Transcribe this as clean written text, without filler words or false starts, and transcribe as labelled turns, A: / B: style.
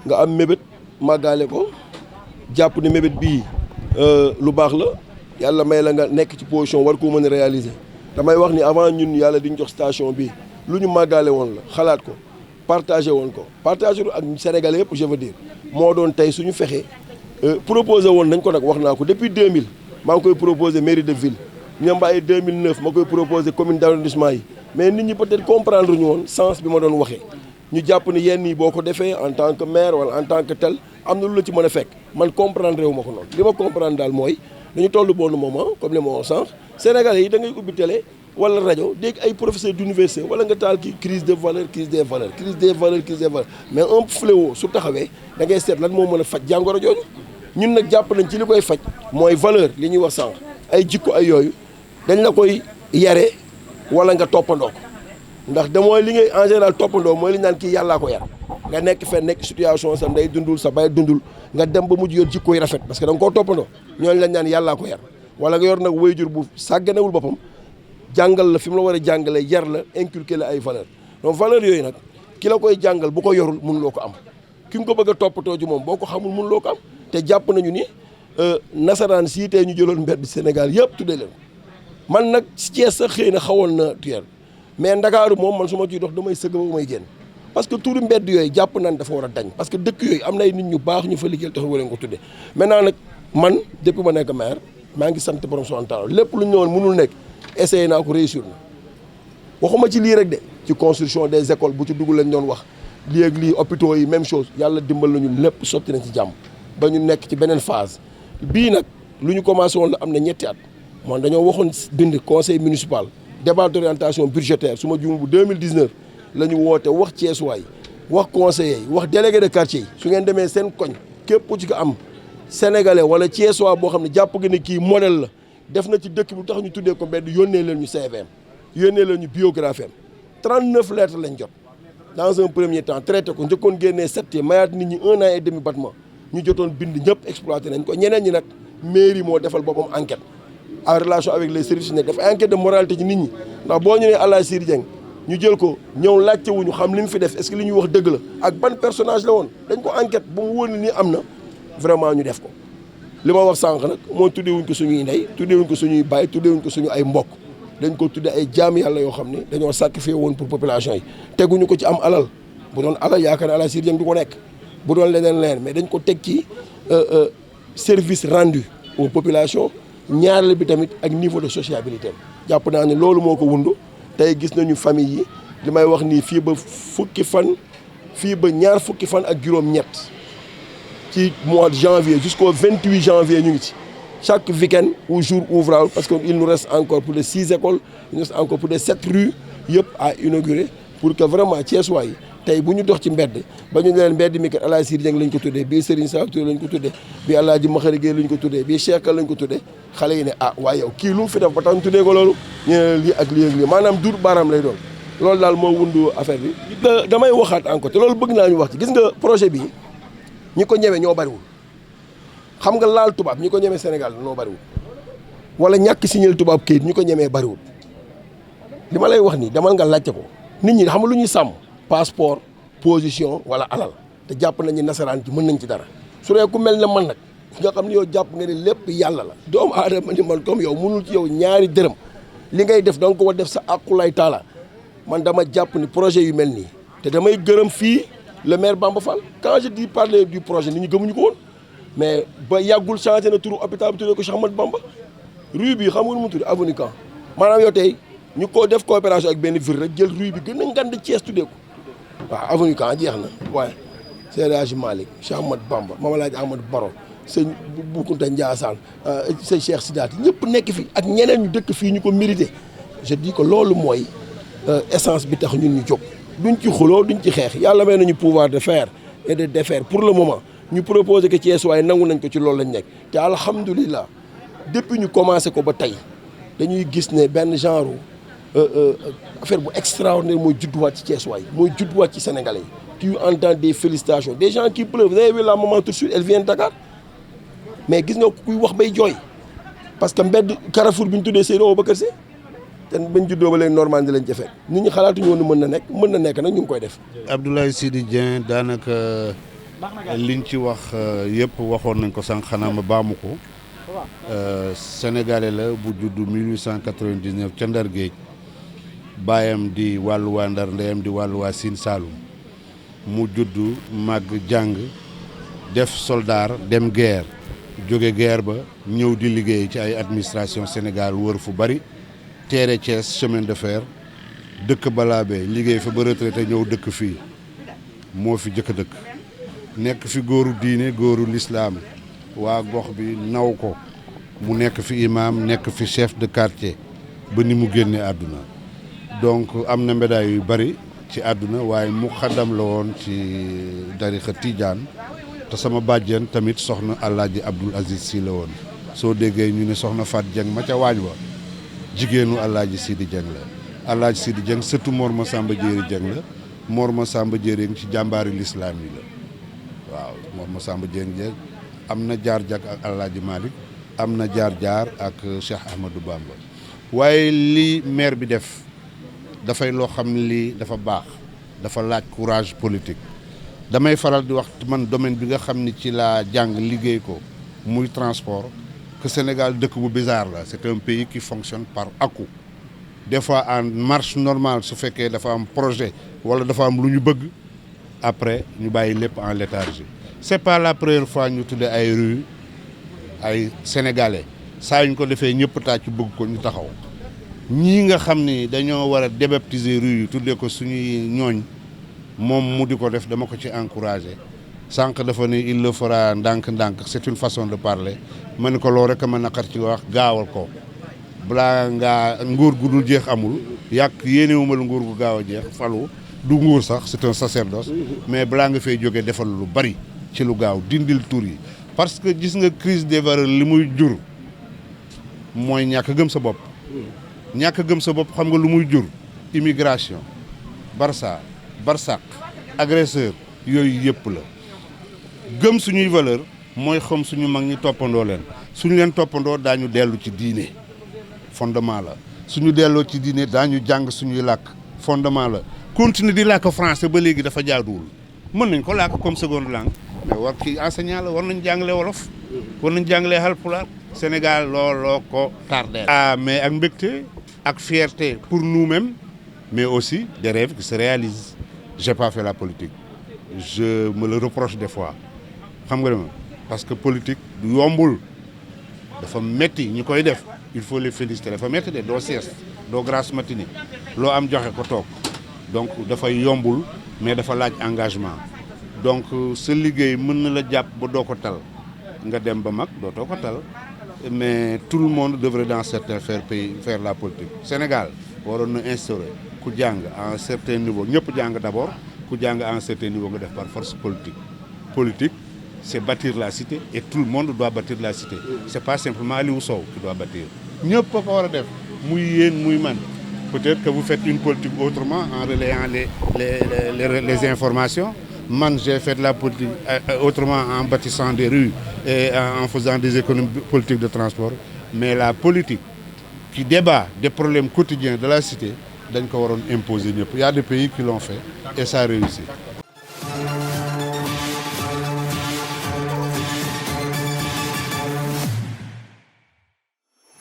A: nga am mébét màggaale ko jàpp ne mébét bii lu baax la yàlla may la nga nekk ci position war koo mën a réaliser damay wax ni avant ñun yàlla di ñu jox station bi lu ñu màggaale woon la xalaat ko partagé woon ko partagé ak Sénégalais yëpp je veux dire moo doon tey suñu fexee proposé woon nañ ko nag wax naa ko depuis 2000 maa ngi koy proposé mairie de ville ñambaay 2009 ma koy proposé commune d'arrondissement yi mais nit ñi peut-être comprendre ñu woon sens bi ma doon waxee ñu jàpp ne yenn yi boo ko defee en tant que maire wala en tant que tel am na lu la ci mën a fekk man comprendre wu ma ko noonu li ma comprendre daal mooy dañu toll bon moment comme li ma wax sànq Sénégalais yi da ngay ubbi télé wala rajo dégg ay professeur d'université wala nga taal kii crise des valeurs mais un fléau su taxawee da ngay seet lan moo mën a faj jàngoro jooju ñun nag jàpp nañ ci li koy faj mooy valeur li ñuy wax sànq ay jikko ay yooyu dañ la koy yare wala nga toppandoo ko ndax da mooy li ngay en général toppandoo mooy li ñu naan kii yàllaa ko yar nga nekk fenn nekk situation sa ndey dundul sa bay dundul nga dem ba mujj yor jikko yi rafet parce que da nga koo toppandoo ñooñu lañ naan yàllaa ko yar wala nga yor nag waajur bu sàgganewul boppam jàngal la fi mu la war a jàngalee yar la inculquer la ay valeur donc valeur yooyu nag ki la koy jàngal bu ko yorul mënuloo ko am ki nga ko bëgg a toppatoo ji moom boo ko xamul mënuloo ko am te jàpp nañu ni nasaraan sii tey ñu jëloon mbedd Sénégal yëpp tuddee leen man nag Thiès sax xëy na xawoon na tuyel mais Ndakaaru moom man su ma ciy dox damay sëgg ba may génn parce que tuuri mbedd yooyu jàpp naan dafa war a dañ parce que dëkk yooyu am na ay nit ñu baax ñu fa liggéeyal tax war leen ko tuddee maintenant nag man depuis ma nekk maire maa ngi sant borom subhanahu wa ta'ala lépp lu ñu ne woon mënul nekk essayé naa ko réussir na waxuma ci lii rek de ci construction des écoles bu ci dugg lañ doon wax lii ak lii hôpitaux yi même chose yàlla dimbal nañu lépp sotti nañ ci jàmm ba ñu nekk ci beneen phase bii nag lu ñu commencé woon la am na ñetti at man dañoo waxoon bind conseil municipal débat d'orientation budgétaire su ma juum bu 2019 la ñu woote wax Thiessois yi wax conseillers yi wax délégué de quartier yi su ngeen demee seen koñ képp ku ci ko am sénégalais wala Thiessois boo xam ne jàpp nga ne kii modèle la def na ci dëkk bi tax ñu tuddee ko mbedd yónnee leen ñu CVM yónnee leen ñu biographie am 39 lettres lañ jot dans un premier temps traité ko njëkkoon génnee 7 yi mayaat nit ñi 1 an et demi battement ñu jotoon bind ñëpp exploité nañ ko ñeneen ñi nag mairie moo defal boppam enquête en relation avec les services nekk def enquête de moralité ci nit ñi ndax boo ñu nee Alla Sir Dieng ñu jël ko ñëw laajte wuñu xam li mu fi def est-ce que li ñuy wax dëgg la ak ban personnage la woon dañ ko enquête ba mu wóor ni nii am na vraiment ñu def ko li ma wax sànq nag moo tuddeewuñ ko suñuy ndey tuddeewuñ ko suñuy baay tuddeewuñ ko suñu ay mbokk dañ ko tudde ay jaam yàlla yoo xam ne dañoo sacrifié woon pour population yi teguñu ko ci am alal bu doon alal yaakaar ne Alla Sir Dieng du ko nekk bu doon leneen mais dañ ko teg ci service rendu aux populations ñaareel bi tamit ak niveau de sociabilité jàpp naa ne loolu moo ko wundu tey gis nañu famille yi li may wax nii fii ba ñaar fukki fan ak juróom-ñett ci mois de janvier jusqu'au 28 janvier ñu ngi ci chaque week-end ou jour ouvrable parce que il nous reste encore plus de 6 écoles il nous reste encore plus de 7 rues yëpp à inaugurer pour que vraiment Thiessois yi tey bu ñu dox ci mbedd ba ñu ne leen mbedd mi kat Alla Sir Dieng lañ ko tuddee bii Serigne Sall Touré lañ ko tuddee bii Alaaji Maxari Gueye lañ ko tuddee bii Cheikh Ka lañ ko tuddee xale yi ne ah waaye yow kii lu mu fi def ba tax ñu tuddee ko loolu ñu ne lii ak lii maanaam dur baaraam lay doon loolu daal moo wundu affaire bi. damay waxaat encore te loolu bëgg naa ñu wax ci gis nga projet bi ñi ko ñeme ñoo bariwul xam nga laal tubaab ñi ko ñeme Sénégal ñoo bariwul wala ñàkk signal tubaab kayit ñi ko ñemee bariwul li ma lay wax nii demal nga laajte ko nit ñi xam nga lu ñuy sàmm passeport position wala alal te jàpp nañu nasaraan ci mën nañ ci dara su dee ku mel ne man nag nga xam ne yow jàpp nga ne lépp yàlla la doomu aadama ni man comme yow mënul ci yow ñaari dërëm li ngay def da nga ko war def sa aqulay taala man dama jàpp ni projet yu mel nii te damay gërëm fii le maire Bamba Fall quand je dis parler du projet nit ñi gëmuñu ko woon mais ba yàggul changé na turu hôpital bi tuddee ko Cheikh Ahmadou Bamba rue bi xam nga nu mu tudd avenue Caen maanaam yow tey ñu ko def coopération ak benn ville rek jël rue bi gën a ngand Thiès tuddee ko waaw avenue Caen jeex na waaye Seydi Hadji Malick Cheikh Ahmadou Bamba Mame Alhaji Amadou Baro sëñ Boukounta Ndiassane sëñ Cheikh Sidaati ñëpp nekk fi ak ñeneen ñu dëkk fii ñu ko mérité je dis que loolu mooy essence bi tax ñun ñu jóg duñ ci xuloo duñ ci xeex yàlla may nañu pouvoir de faire et de défaire pour le moment ñu proposé que Thiès waaye nangu nañ ko ci loolu lañ nekk te alhamdulilah depuis ñu commencé ko ba tey dañuy gis ne benn genre affaire bu extraordinaire mooy judduwaat ci Thiès waay mooy judduwaat ci Sénégalais yi tu entends des félicitations des gens qui pleurent vous avez vu la maman tout de suite elle vient de Dakar mais gis nga kuy wax bay jooy parce que mbedd Carrefour bi ñu tuddee Seydou Aboubacar Sy te bañ juddoo ba léegi Normandie lañ jëfee nit ñi xalaatuñu woon mën na nekk nag ñu ngi koy def.
B: Abdoulaye Sidi Dieng daanaka liñ ci wax yëpp waxoon nañ ko sànq xanaa ma baamu ko sénégalais la bu juddu 1899 ca Ndar Géej baayam di wàllu waa Ndar ndeyam di wàllu waa Sine Saalum mu juddu màgg jàng def soldat dem guerre jóge guerre ba ñëw di liggéey ci ay administration Sénégal wër fu bari teere Thiès chemin de fer dëkk Balabé liggéey fa ba retraité ñëw dëkk fii moo fi jëkk dëkk nekk fi góoru diine góoru lislaam waa gox bi naw ko mu nekk fi imam nekk fi chef de quartier ba ni mu génne àdduna donc am na médaille yu bari ci àdduna waaye mu xaddam la woon ci tarixa Tijaan te sama bàjjen tamit soxna Alaaji Abdoul Aziz Sy la woon soo déggee ñu ne soxna Fat Dieng ma ca waañ wa jigéenu Alaaji Sidi Dieng la Alaaji Sidi Dieng sëtu Mor Masamba Jéeri Dieng la Mor Masamba Jéeri ci jàmbaari lislaam yi la waaw Mor Masamba Jéeri am na jaar-jaar ak Alaaji Malick am na jaar-jaar ak Cheikh Ahmadou Bamba waaye li maire bi def dafay loo xam ne lii dafa baax dafa laaj courage politique damay faral di wax man domaine bi nga xam ni ci laa jàng liggéey ko muy transport que Sénégal dëkk bu bizarre la c'est un pays qui fonctionne par à-coups des fois en marche normale su fekkee dafa am projet wala dafa am lu ñu bëgg après ñu bàyyi lépp en léthargie c'est pas la première fois ñu tuddee ay rue ay sénégalais saa yu ñu ko defee ñëpp tàcc bëgg ko ñu taxaw ñii nga xam ni dañoo war a débaptiser rue yi tuddee ko suñuy ñooñ moom mu di ko def dama ko ci encouragé sànq dafa ni il le fera ndànk-ndànk c'est une façon de parler ma ne ko loolu rek a ma naqar ci wax gaawal ko balaa ngaa nguur gu dul jeex amul yàq yéenewuma la nguur gu gaaw a jeex falu du nguur sax c'est un sacerdoce mais balaa nga fay jógee defal lu bari ci lu gaaw dindil tur yi parce que gis nga crise des valeurs li muy jur mooy ñàkk gëm sa bopp ñàkk gëm sa bopp xam nga lu muy jur immigration Barça Barsaq agresseur yooyu yëpp la gëm suñuy valeur mooy xam suñu mag ñi toppandoo leen suñu leen toppandoo daañu dellu ci diine fondement la suñu delloo ci diine daañu jàng suñuy làkk fondement la continuer di làkk français ba léegi dafa jaaduwul mën nañ ko làkk comme seconde langue mais war kii enseignant la war nañ jàngale wolof war nañ jàngale halpulaar Sénégal looloo ko tardé. Mais ak mbégte ak fierté pour nous-mêmes mais aussi des rêves qui se réalisent. J'ai pas fait la politique je me le reproche des fois xam nga dama parce que politique du yombul dafa metti ñi koy def il faut les féliciter dafa metti de doo sieste doo grasse matinée loo am joxe ko toog donc dafay yombul mais dafa laaj engagement donc sa liggéey mën na la jàpp ba doo ko tal nga dem ba mag dootoo ko tal mais tout le monde devrait dans certains faire la politique Sénégal waroon na instaurer ku jàng à un certain niveau ñëpp jàng d'abord ku jàng à un certain niveau nga def par force politique c'est bâtir la cité et tout le monde doit bâtir la cité c'est pas simplement Aliou Sow qui doit bâtir ñëpp a ko war a def muy yéen muy man peut-être que vous faites une politique autrement en relayant les informations man j'ai fait de la politique autrement en bâtissant des rues et en faisant des économies politiques de transport mais la politique qui débat des problèmes quotidiens de la cité dañ ko waroon imposer ñëpp. Il y a des pays qui l'ont fait et ça a réussi.